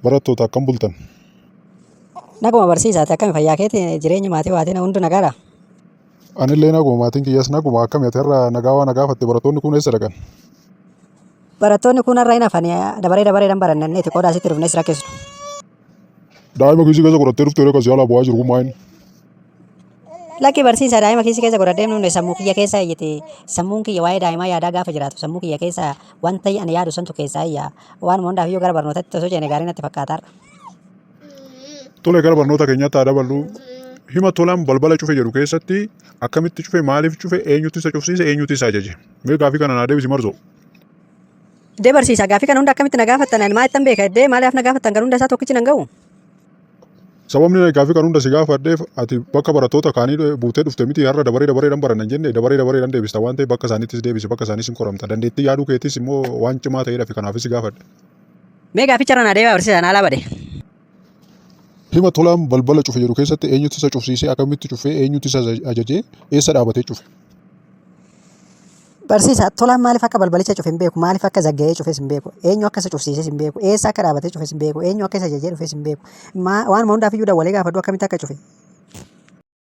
Barattoota akkam bultan? Naguma barsiisaati akkami fayyaa keetii jireenya maatii waatiin hundi nagaadha. Anillee naguma maatiin kiyyaas naguma akkami ati irraa nagaa waan nagaafatte barattoonni kun eessa dhaqan? Barattoonni kun har'a hin hafani dabareedhaan baranneeti qodaa asitti dhufnes rakkisu. Daa'ima kiisii keessa godhattee dhuftee reekas yaalaa bu'aa jiru kun maayini? Lakki barsiisaa daa'ima kiisii keessa godhadhee nuunne sammuu kiyya keessa iyyite sammuun kiyya waa'ee daa'imaa yaadaa gaafa jiraatu sammuu kiyya keessa wanta ani yaadu santu keessaa iyya waan hundaaf iyyuu gara barnootatti osoo jeene gaarii natti fakkaata. Tole gara barnoota keenyaatti haa daballu. Hima tolaan balbala cufe jedhu keessatti akkamitti cufe maaliif cufe eenyutu isa cufsiise eenyutu isa ajaje? Mee gaafii kana naa deebisi marzoo. Dee barsiisaa gaafii kana hunda akkamitti na gaafattan ani maalittan beeka dee maaliif na gaafattan kan hunda isaa tokkichi nan ga'u? Sababni gaafii kana hunda si gaafadheef ati bakka barattoota kaanii buutee dhufte miti har'a dabareedhaan barannan jenne dabareedhaan deebista waan ta'eef bakka isaaniittis deebisi bakka isaanis hin qoramta dandeettii yaaduu keetis immoo waan cimaa ta'eedhaaf kanaafis si gaafadhe. Mee gaaficha irra naa deebi'aa barsiisaa naa laabade. Hima tolaan balbala cufe jedhu keessatti eenyutu isa cufsiisee akkamitti cufee eenyutu isa ajajee eessa dhaabatee cufe? Barsiisaa tolaan maaliif akka balbalicha cufe hin beeku maaliif akka zagga'ee cufes hin beeku eenyu akka isa cufsiises hin beeku eessa akka dhaabatee cufes hin beeku eenyu akka isa ajajee dhufes hin beeku waan hundaaf iyyuu dawwalee gaafadhu akkamitti akka cufe